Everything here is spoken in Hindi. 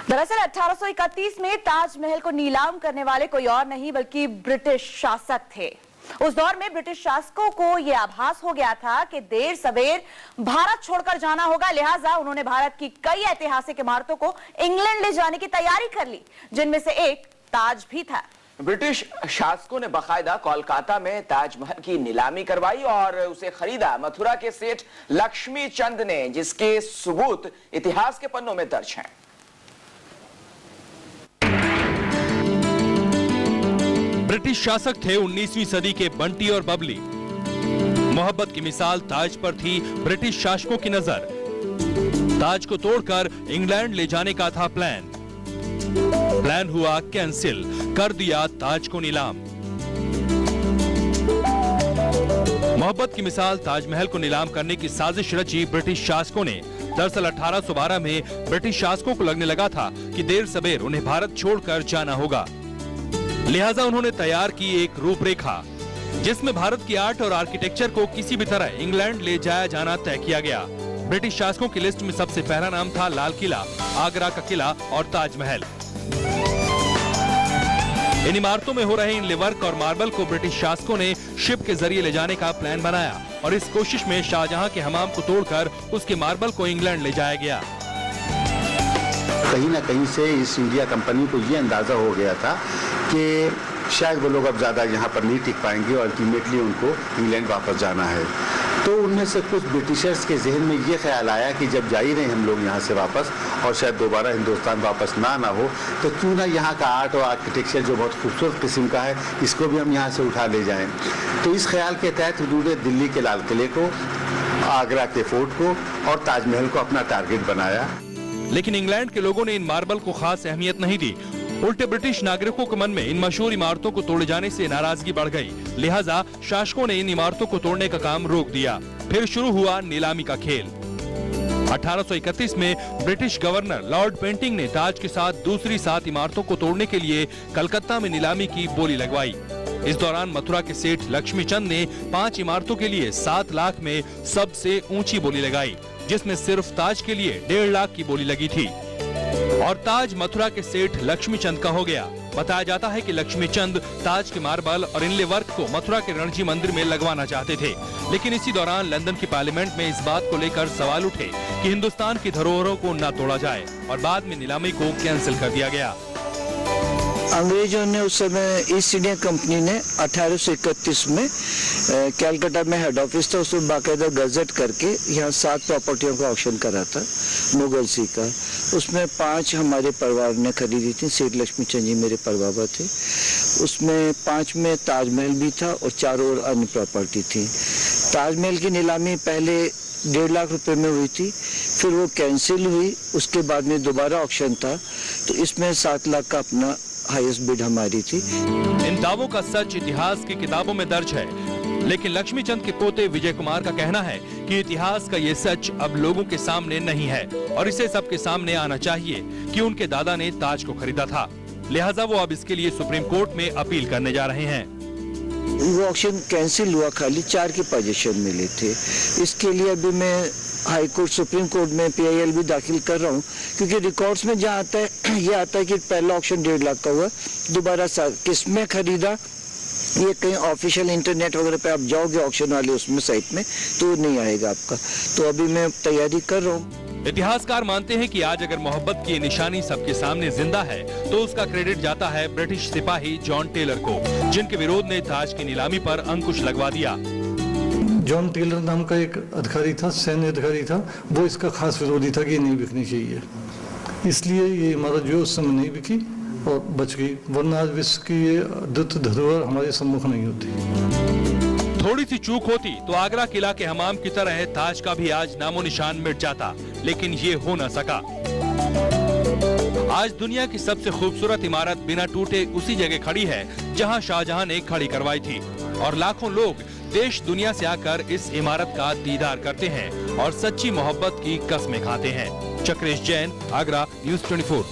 दरअसल 1831 में ताजमहल को नीलाम करने वाले कोई और नहीं बल्कि ब्रिटिश शासक थे। उस दौर में ब्रिटिश शासकों को यह आभास हो गया था कि देर सवेर भारत छोड़कर जाना होगा, लिहाजा उन्होंने भारत की कई ऐतिहासिक इमारतों को इंग्लैंड ले जाने की तैयारी कर ली, जिनमें से एक ताज भी था। ब्रिटिश शासकों ने बाकायदा कोलकाता में ताजमहल की नीलामी करवाई और उसे खरीदा मथुरा के सेठ लक्ष्मी चंद ने, जिसके सबूत इतिहास के पन्नों में दर्ज हैं। ब्रिटिश शासक थे 19वीं सदी के बंटी और बबली। मोहब्बत की मिसाल ताज पर थी ब्रिटिश शासकों की नजर। ताज को तोड़कर इंग्लैंड ले जाने का था प्लान हुआ कैंसिल, कर दिया ताज को नीलाम। मोहब्बत की मिसाल ताजमहल को नीलाम करने की साजिश रची ब्रिटिश शासकों ने। दरअसल 1812 में ब्रिटिश शासकों को लगने लगा था कि देर सवेर उन्हें भारत छोड़कर जाना होगा, लिहाजा उन्होंने तैयार की एक रूपरेखा जिसमें भारत की आर्ट और आर्किटेक्चर को किसी भी तरह इंग्लैंड ले जाया जाना तय किया गया। ब्रिटिश शासकों की लिस्ट में सबसे पहला नाम था लाल किला, आगरा का किला और ताजमहल। इन इमारतों में हो रहे इनले वर्क और मार्बल को ब्रिटिश शासकों ने शिप के जरिए ले जाने का प्लान बनाया और इस कोशिश में शाहजहां के हमाम को तोड़कर उसके मार्बल को इंग्लैंड ले जाया गया। कहीं ना कहीं से इस इंडिया कंपनी को ये अंदाजा हो गया था कि शायद वो लोग अब ज़्यादा यहाँ पर नहीं टिक पाएंगे और अल्टीमेटली उनको इंग्लैंड वापस जाना है। तो उनमें से कुछ ब्रिटिशर्स के जहन में ये ख्याल आया कि जब जा ही रहे हम लोग यहाँ से वापस और शायद दोबारा हिंदुस्तान वापस ना हो, तो क्यों ना यहाँ का आर्ट और आर्किटेक्चर जो बहुत खूबसूरत किस्म का है, इसको भी हम यहाँ से उठा ले जाएं। तो इस ख्याल के तहत उन्होंने दिल्ली के लाल किले को, आगरा के फोर्ट को और ताजमहल को अपना टारगेट बनाया। लेकिन इंग्लैंड के लोगों ने इन मार्बल को खास अहमियत नहीं दी। उल्टे ब्रिटिश नागरिकों के मन में इन मशहूर इमारतों को तोड़े जाने से नाराजगी बढ़ गई, लिहाजा शासकों ने इन इमारतों को तोड़ने का काम रोक दिया। फिर शुरू हुआ नीलामी का खेल। 1831 में ब्रिटिश गवर्नर लॉर्ड पेंटिंग ने ताज के साथ दूसरी 7 इमारतों को तोड़ने के लिए कलकत्ता में नीलामी की बोली लगवाई। इस दौरान मथुरा के सेठ लक्ष्मी चंद ने 5 इमारतों के लिए 7 लाख में सबसे ऊंची बोली लगाई, जिसमें सिर्फ ताज के लिए 1.5 लाख की बोली लगी थी और ताज मथुरा के सेठ लक्ष्मी चंद का हो गया। बताया जाता है कि लक्ष्मी चंद ताज के मार्बल और इनले वर्क को मथुरा के रणजी मंदिर में लगवाना चाहते थे, लेकिन इसी दौरान लंदन की पार्लियामेंट में इस बात को लेकर सवाल उठे कि हिंदुस्तान की धरोहरों को न तोड़ा जाए और बाद में नीलामी को कैंसिल कर दिया गया। अंग्रेजों ने उस समय ईस्ट इंडिया कंपनी ने 1831 में कलकत्ता में हेड ऑफिस था, उसमें बाकायदा गजट करके यहाँ 7 प्रॉपर्टियों का ऑक्शन करा था मुगल सी का। उसमें 5 हमारे परिवार ने खरीदी थी, सेठ लक्ष्मी चंद जी मेरे परबाबा थे। उसमें 5 में ताजमहल भी था और 4 और अन्य प्रॉपर्टी थी। ताजमहल की नीलामी पहले 1.5 लाख रुपए में हुई थी, फिर वो कैंसिल हुई, उसके बाद में दोबारा ऑक्शन था, तो इसमें 7 लाख का अपना हाईएस्ट बिड हमारी थी। इन दावों का सच इतिहास की किताबों में दर्ज है, लेकिन लक्ष्मी चंद के पोते विजय कुमार का कहना है कि इतिहास का ये सच अब लोगों के सामने नहीं है और इसे सबके सामने आना चाहिए कि उनके दादा ने ताज को खरीदा था, लिहाजा वो अब इसके लिए सुप्रीम कोर्ट में अपील करने जा रहे हैं। वो ऑक्शन कैंसिल हुआ, खाली 4 के पोजीशन मिले थे। इसके लिए अभी मैं हाई कोर्ट सुप्रीम कोर्ट में PIL भी दाखिल कर रहा हूँ, क्योंकि रिकॉर्ड्स में जहाँ आता है ये आता है कि पहला ऑक्शन 1.5 लाख का हुआ, दोबारा किसमें खरीदा ये कहीं ऑफिशियल इंटरनेट वगैरह पे आप जाओगे ऑक्शन वाले उसमें साइट में तो नहीं आएगा आपका। तो अभी मैं तैयारी कर रहा हूँ। इतिहासकार मानते हैं कि आज अगर मोहब्बत की निशानी सबके सामने जिंदा है तो उसका क्रेडिट जाता है ब्रिटिश सिपाही जॉन टेलर को, जिनके विरोध ने ताज की नीलामी पर अंकुश लगवा दिया। जॉन टेलर नाम का एक अधिकारी था, सैन्य अधिकारी था, वो इसका खास विरोधी था कि ये नहीं बिकनी चाहिए, इसलिए ये इमारत जो उस समय नहीं बिकी और बच गई, वरना आज विश्व की ये अद्भुत धरोहर हमारे सम्मुख नहीं होती। थोड़ी सी चूक होती तो आगरा किला के हमाम की तरह ताज का भी आज नामो निशान मिट जाता, लेकिन ये हो न सका। आज दुनिया की सबसे खूबसूरत इमारत बिना टूटे उसी जगह खड़ी है जहां शाहजहां ने खड़ी करवाई थी और लाखों लोग देश दुनिया से आकर इस इमारत का दीदार करते हैं और सच्ची मोहब्बत की कस्में खाते हैं। चक्रेश जैन, आगरा, न्यूज़ 24।